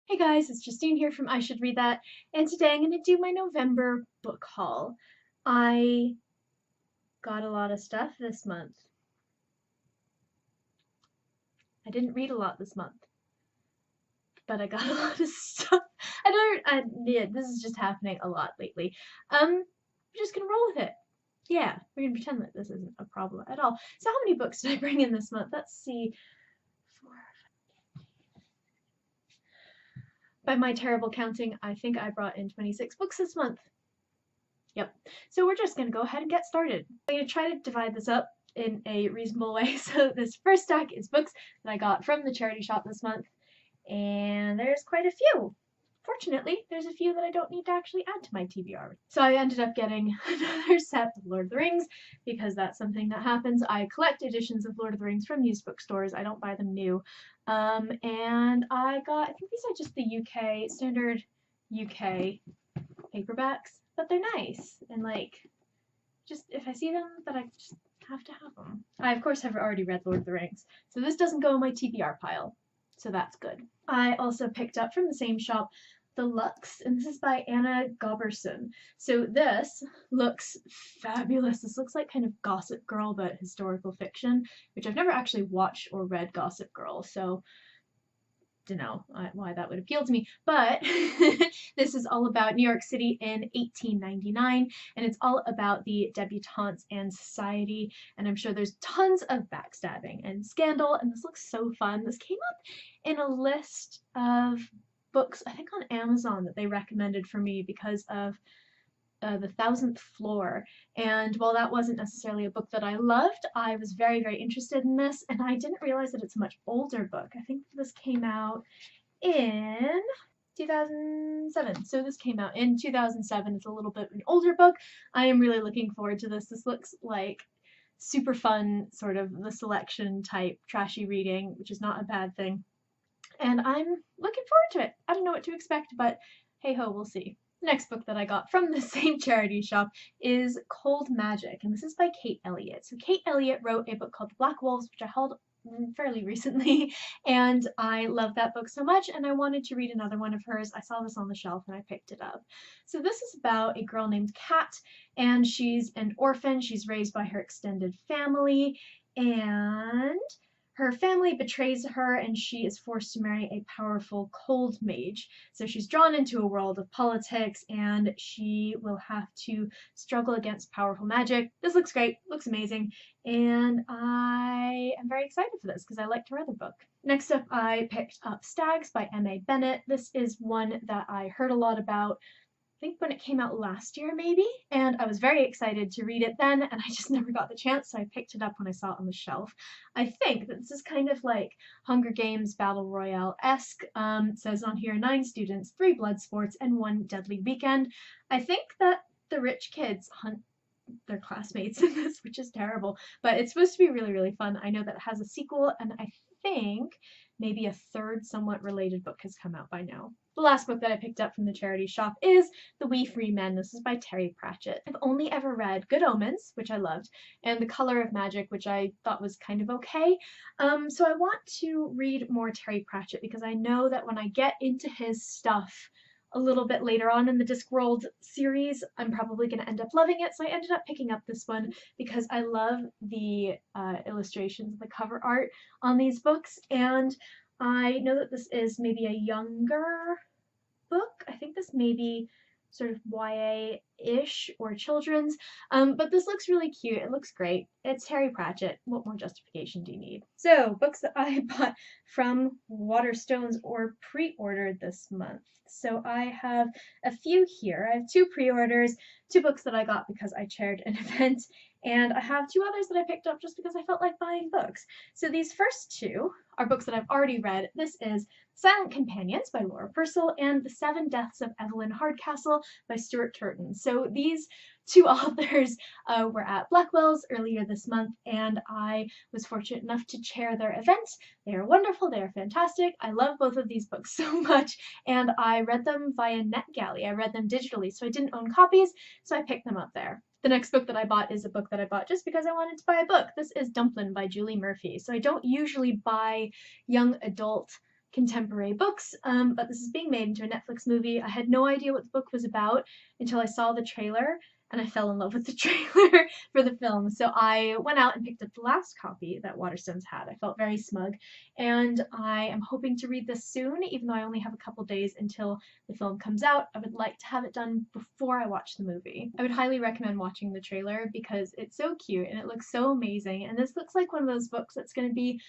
Hey guys, it's Justine here from I Should Read That, and today I'm going to do my November book haul. I got a lot of stuff this month. I didn't read a lot this month, but I got a lot of stuff. Yeah, this is just happening a lot lately. I'm just going to roll with it. Yeah, we're going to pretend that this isn't a problem at all. So how many books did I bring in this month? Let's see. By my terrible counting, I think I brought in 26 books this month. Yep. So we're just going to go ahead and get started. I'm going to try to divide this up in a reasonable way. So this first stack is books that I got from the charity shop this month, and there's quite a few. Fortunately, there's a few that I don't need to actually add to my TBR. So I ended up getting another set of Lord of the Rings because that's something that happens. I collect editions of Lord of the Rings from used bookstores. I don't buy them new. And I think these are just the UK, standard UK paperbacks, but they're nice, and just if I see them, that I just have to have them. I of course have already read Lord of the Rings, so this doesn't go in my TBR pile, so that's good. I also picked up from the same shop The Lux, and this is by Anna Goberson. So this looks fabulous. This looks like kind of Gossip Girl but historical fiction, which I've never actually watched or read Gossip Girl, so don't know why that would appeal to me, but this is all about New York City in 1899, and it's all about the debutantes and society, and I'm sure there's tons of backstabbing and scandal, and this looks so fun. This came up in a list of books, I think on Amazon, that they recommended for me because of The Thousandth Floor, and while that wasn't necessarily a book that I loved, I was very, very interested in this, and I didn't realize that it's a much older book. I think this came out in 2007. So this came out in 2007. It's a little bit of an older book. I am really looking forward to this. This looks like super fun, sort of the selection type trashy reading, which is not a bad thing. And I'm looking forward to it. I don't know what to expect, but hey ho, we'll see. The next book that I got from the same charity shop is Cold Magic, and this is by Kate Elliott. So Kate Elliott wrote a book called Black Wolves, which I held fairly recently, and I love that book so much, and I wanted to read another one of hers. I saw this on the shelf and I picked it up. So this is about a girl named Kat, and she's an orphan. She's raised by her extended family, and her family betrays her, and she is forced to marry a powerful cold mage. So she's drawn into a world of politics, and she will have to struggle against powerful magic. This looks great, looks amazing, and I am very excited for this because I liked her other book. Next up, I picked up Stags by M.A. Bennett. This is one that I heard a lot about, I think when it came out last year maybe, and I was very excited to read it then, and I just never got the chance, so I picked it up when I saw it on the shelf. I think that this is kind of like Hunger Games Battle Royale-esque. It says on here, 9 students, 3 blood sports, and 1 deadly weekend. I think that the rich kids hunt their classmates in this, which is terrible, but it's supposed to be really, really fun. I know that it has a sequel, and I think maybe a third somewhat related book has come out by now. The last book that I picked up from the charity shop is The We Free Men. This is by Terry Pratchett. I've only ever read Good Omens, which I loved, and The Color of Magic, which I thought was kind of okay. So I want to read more Terry Pratchett because I know that when I get into his stuff a little bit later on in the Discworld series, I'm probably going to end up loving it. So I ended up picking up this one because I love the illustrations, the cover art on these books, and I know that this is maybe a younger book. I think this may be sort of YA-ish or children's, but this looks really cute. It looks great. It's Terry Pratchett. What more justification do you need? So, books that I bought from Waterstones or pre-ordered this month. So I have a few here. I have 2 pre-orders, 2 books that I got because I chaired an event, and I have 2 others that I picked up just because I felt like buying books. So these first 2 are books that I've already read. This is Silent Companions by Laura Purcell and The 7 Deaths of Evelyn Hardcastle by Stuart Turton. So these 2 authors were at Blackwell's earlier this month, and I was fortunate enough to chair their event. They are wonderful, they are fantastic. I love both of these books so much, and I read them via NetGalley. I read them digitally, so I didn't own copies, so I picked them up there. The next book that I bought is a book that I bought just because I wanted to buy a book. This is Dumplin' by Julie Murphy. So I don't usually buy young adult contemporary books, but this is being made into a Netflix movie. I had no idea what the book was about until I saw the trailer, and I fell in love with the trailer for the film. So I went out and picked up the last copy that Waterstones had. I felt very smug, and I am hoping to read this soon, even though I only have a couple days until the film comes out. I would like to have it done before I watch the movie. I would highly recommend watching the trailer because it's so cute and it looks so amazing, and this looks like one of those books that's going to be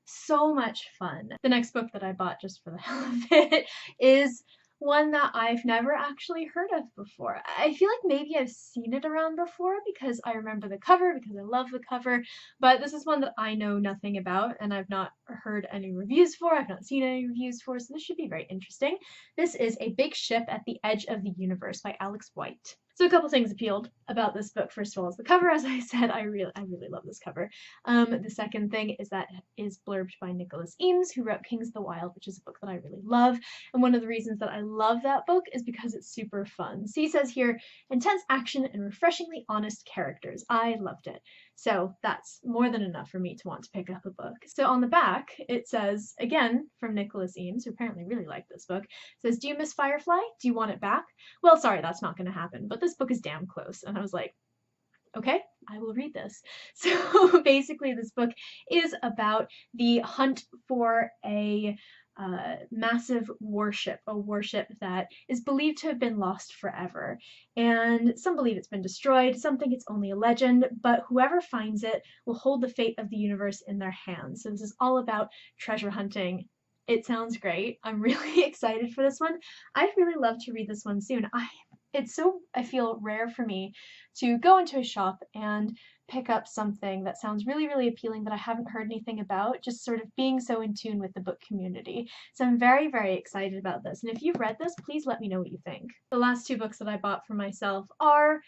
so much fun. The next book that I bought just for the hell of it is one that I've never actually heard of before. I feel like maybe I've seen it around before because I remember the cover, because I love the cover, but this is one that I know nothing about and I've not heard any reviews for, I've not seen any reviews for, so this should be very interesting. This is A Big Ship at the Edge of the Universe by Alex White. So a couple things appealed about this book. First of all is the cover. As I said, I really love this cover. The second thing is that it is blurbed by Nicholas Eames, who wrote Kings of the Wild, which is a book that I really love. And one of the reasons that I love that book is because it's super fun. So he says here, intense action and refreshingly honest characters. I loved it. So that's more than enough for me to want to pick up a book. So on the back, it says, again, from Nicholas Eames, who apparently really liked this book, it says, "Do you miss Firefly? Do you want it back? Well, sorry, that's not going to happen, but this book is damn close." And I was like, okay, I will read this. So basically this book is about the hunt for a massive warship, a warship that is believed to have been lost forever. And some believe it's been destroyed, some think it's only a legend, but whoever finds it will hold the fate of the universe in their hands. So this is all about treasure hunting. It sounds great. I'm really excited for this one. I'd really love to read this one soon. It's so, I feel, rare for me to go into a shop and pick up something that sounds really appealing that I haven't heard anything about, just sort of being so in tune with the book community. So I'm very excited about this. And if you've read this, please let me know what you think. The last two books that I bought for myself are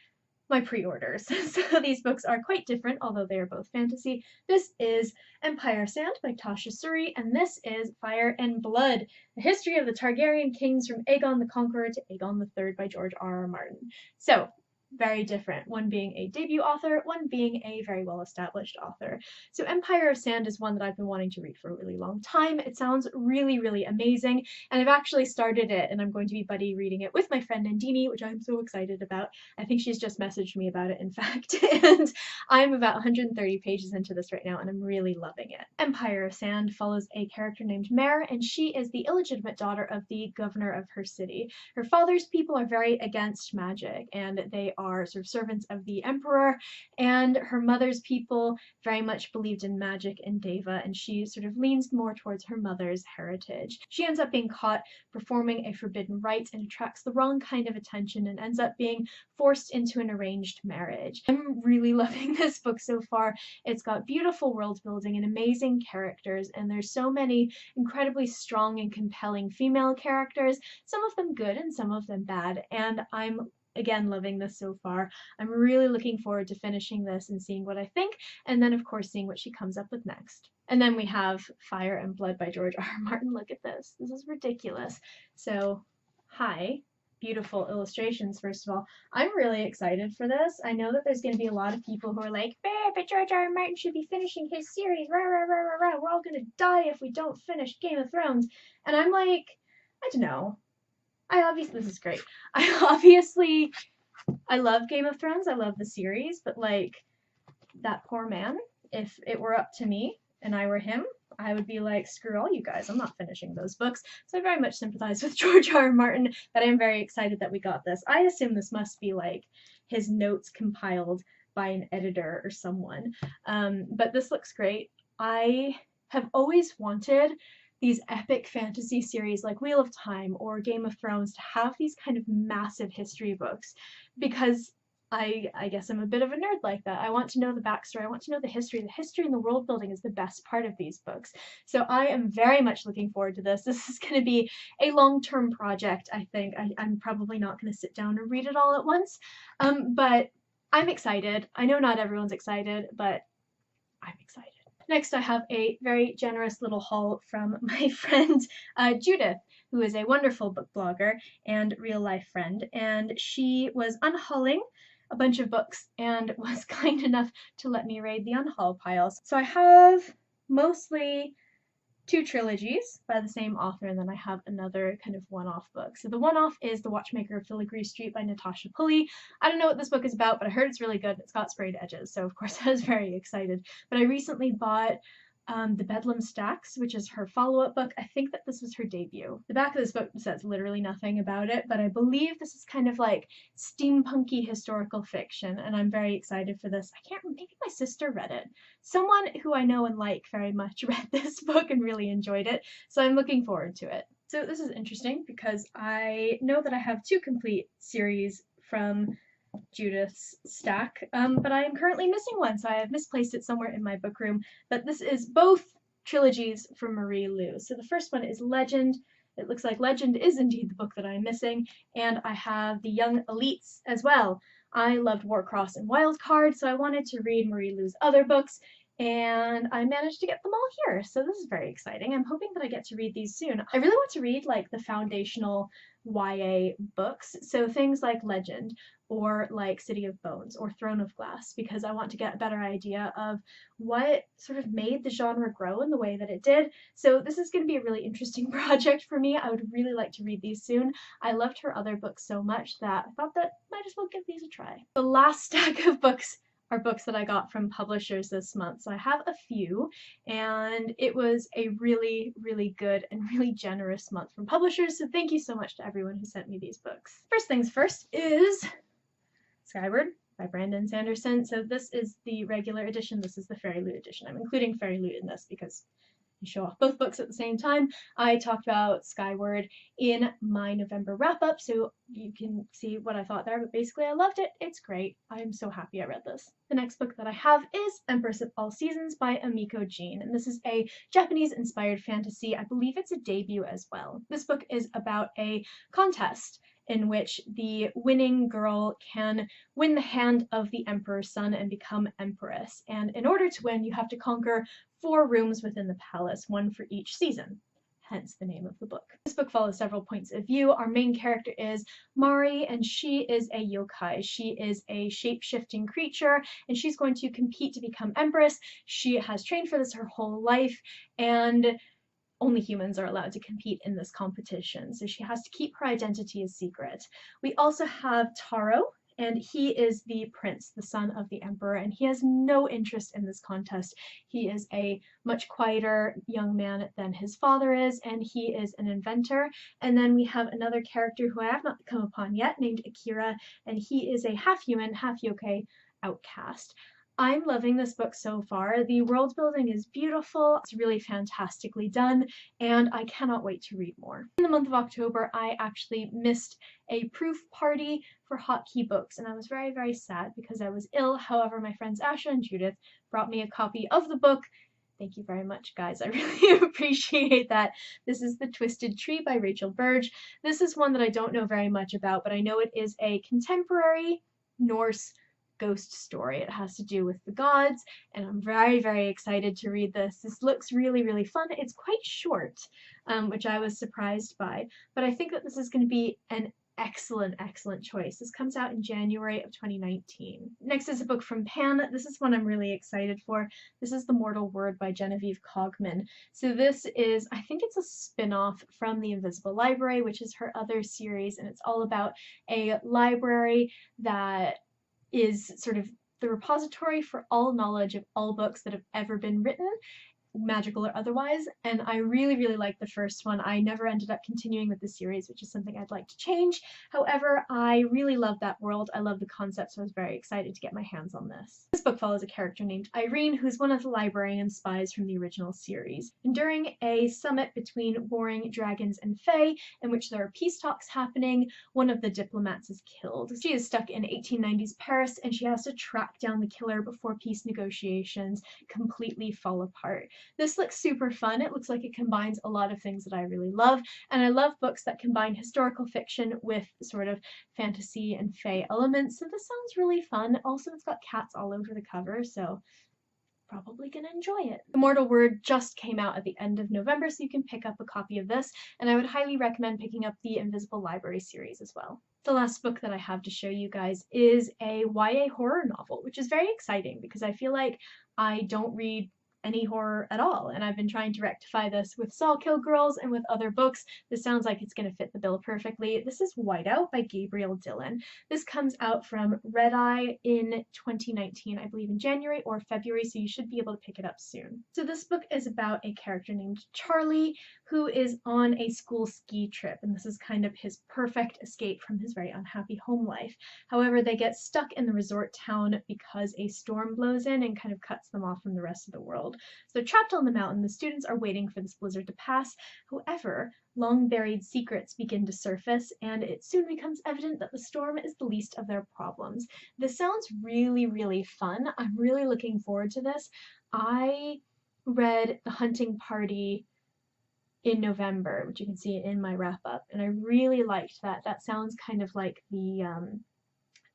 my pre-orders. So these books are quite different, although they are both fantasy. This is Empire Sand by Tasha Suri, and this is Fire and Blood, the history of the Targaryen kings from Aegon the Conqueror to Aegon III by George R.R. Martin. So very different, one being a debut author, one being a very well-established author. So Empire of Sand is one that I've been wanting to read for a really long time. It sounds really amazing, and I've actually started it, and I'm going to be buddy reading it with my friend Nandini, which I'm so excited about. I think she's just messaged me about it, in fact, and I'm about 130 pages into this right now, and I'm really loving it. Empire of Sand follows a character named Mare, and she is the illegitimate daughter of the governor of her city. Her father's people are very against magic, and they are sort of servants of the emperor, and her mother's people very much believed in magic and Deva, and she sort of leans more towards her mother's heritage. She ends up being caught performing a forbidden rite and attracts the wrong kind of attention and ends up being forced into an arranged marriage. I'm really loving this book so far. It's got beautiful world building and amazing characters, and there's so many incredibly strong and compelling female characters, some of them good and some of them bad, and I'm again loving this so far. I'm really looking forward to finishing this and seeing what I think, and then of course seeing what she comes up with next. And then we have Fire and Blood by George R.R. Martin. Look at this. This is ridiculous. So, hi. Beautiful illustrations, first of all. I'm really excited for this. I know that there's going to be a lot of people who are like, but George R.R. Martin should be finishing his series. Rah, rah, rah, rah, rah. We're all going to die if we don't finish Game of Thrones. And I'm like, I don't know. This is great. I love Game of Thrones. I love the series, but like, that poor man, if it were up to me and I were him, I would be like, screw all you guys, I'm not finishing those books. So I very much sympathize with George R.R. Martin, but I'm very excited that we got this. I assume this must be like his notes compiled by an editor or someone. But this looks great. I have always wanted these epic fantasy series like Wheel of Time or Game of Thrones to have these kind of massive history books, because I guess I'm a bit of a nerd like that. I want to know the backstory. I want to know the history. The history and the world building is the best part of these books. So I am very much looking forward to this. This is going to be a long-term project, I think. I'm probably not going to sit down and read it all at once, but I'm excited. I know not everyone's excited, but I'm excited. Next, I have a very generous little haul from my friend Judith, who is a wonderful book blogger and real-life friend, and she was unhauling a bunch of books and was kind enough to let me raid the unhaul piles. So I have mostly two trilogies by the same author, and then I have another kind of one-off book. So the one-off is The Watchmaker of Filigree Street by Natasha Pulley. I don't know what this book is about, but I heard it's really good. It's got sprayed edges, so of course I was very excited. But I recently bought The Bedlam Stacks, which is her follow-up book. I think that this was her debut. The back of this book says literally nothing about it, but I believe this is kind of like steampunky historical fiction, and I'm very excited for this. Maybe my sister read it. Someone who I know and like very much read this book and really enjoyed it, so I'm looking forward to it. So this is interesting because I know that I have two complete series from Judith's stack, but I am currently missing one, so I have misplaced it somewhere in my book room. But this is both trilogies from Marie Lu. So the first one is Legend. It looks like Legend is indeed the book that I'm missing, and I have the Young Elites as well. I loved Warcross and Wildcard, so I wanted to read Marie Lu's other books, and I managed to get them all here, so this is very exciting. I'm hoping that I get to read these soon. I really want to read like the foundational YA books, so things like Legend, or like City of Bones, or Throne of Glass, because I want to get a better idea of what sort of made the genre grow in the way that it did. So this is going to be a really interesting project for me. I would really like to read these soon. I loved her other books so much that I thought that I might as well give these a try. The last stack of books are books that I got from publishers this month. So I have a few, and it was a really, really good and really generous month from publishers. So thank you so much to everyone who sent me these books. First things first is Skyward by Brandon Sanderson. So this is the regular edition. This is the Fairy Loot edition. I'm including Fairy Loot in this because you show off both books at the same time. I talked about Skyward in my November wrap-up, so you can see what I thought there, but basically I loved it. It's great. I'm so happy I read this. The next book that I have is Empress of All Seasons by Amiko Jean, and this is a Japanese-inspired fantasy. I believe it's a debut as well. This book is about a contest in which the winning girl can win the hand of the emperor's son and become empress. And in order to win, you have to conquer 4 rooms within the palace, one for each season. Hence the name of the book. This book follows several points of view. Our main character is Mari, and she is a yokai. She is a shape-shifting creature, and she's going to compete to become empress. She has trained for this her whole life, and only humans are allowed to compete in this competition, so she has to keep her identity a secret. We also have Taro, and he is the prince, the son of the emperor, and he has no interest in this contest. He is a much quieter young man than his father is, and he is an inventor. And then we have another character who I have not come upon yet, named Akira, and he is a half-human, half-yokai outcast. I'm loving this book so far. The world building is beautiful, it's really fantastically done, and I cannot wait to read more. In the month of October, I actually missed a proof party for Hotkey Books, and I was very, very sad because I was ill. However, my friends Asha and Judith brought me a copy of the book. Thank you very much, guys. I really appreciate that. This is The Twisted Tree by Rachel Burge. This is one that I don't know very much about, but I know it is a contemporary Norse ghost story. It has to do with the gods, and I'm very, very excited to read this. This looks really, really fun. It's quite short, which I was surprised by, but I think that this is going to be an excellent, excellent choice. This comes out in January of 2019. Next is a book from Pan. This is one I'm really excited for. This is The Mortal Word by Genevieve Cogman. So this is, I think it's a spin-off from The Invisible Library, which is her other series, and it's all about a library that is sort of the repository for all knowledge of all books that have ever been written, magical or otherwise, and I really, really liked the first one. I never ended up continuing with the series, which is something I'd like to change. However, I really love that world. I love the concept, so I was very excited to get my hands on this. This book follows a character named Irene, who's one of the librarian spies from the original series. And during a summit between warring dragons and fae, in which there are peace talks happening, one of the diplomats is killed. She is stuck in 1890s Paris, and she has to track down the killer before peace negotiations completely fall apart. This looks super fun. It looks like it combines a lot of things that I really love, and I love books that combine historical fiction with sort of fantasy and fae elements, so this sounds really fun. Also, it's got cats all over the cover, so probably gonna enjoy it. The Mortal Word just came out at the end of November, so you can pick up a copy of this, and I would highly recommend picking up the Invisible Library series as well. The last book that I have to show you guys is a YA horror novel, which is very exciting because I feel like I don't read any horror at all, and I've been trying to rectify this with Saw Kill Girls and with other books. This sounds like it's going to fit the bill perfectly. This is Whiteout by Gabriel Dillon. This comes out from Red Eye in 2019, I believe in January or February, so you should be able to pick it up soon. So this book is about a character named Charlie who is on a school ski trip, and this is kind of his perfect escape from his very unhappy home life. However, they get stuck in the resort town because a storm blows in and kind of cuts them off from the rest of the world. So they're trapped on the mountain. The students are waiting for this blizzard to pass. However, long-buried secrets begin to surface, and it soon becomes evident that the storm is the least of their problems. This sounds really, really fun. I'm really looking forward to this. I read The Hunting Party in November, which you can see in my wrap-up, and I really liked that. That sounds kind of like the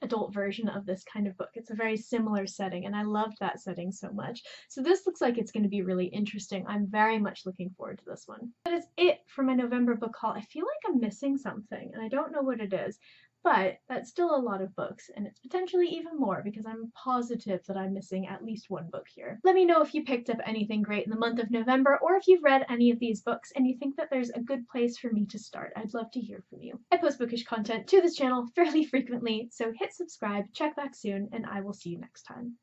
adult version of this kind of book. It's a very similar setting, and I loved that setting so much. So this looks like it's going to be really interesting. I'm very much looking forward to this one. That is it for my November book haul. I feel like I'm missing something, and I don't know what it is, but that's still a lot of books, and it's potentially even more because I'm positive that I'm missing at least one book here. Let me know if you picked up anything great in the month of November, or if you've read any of these books and you think that there's a good place for me to start. I'd love to hear from you. I post bookish content to this channel fairly frequently, so hit subscribe, check back soon, and I will see you next time.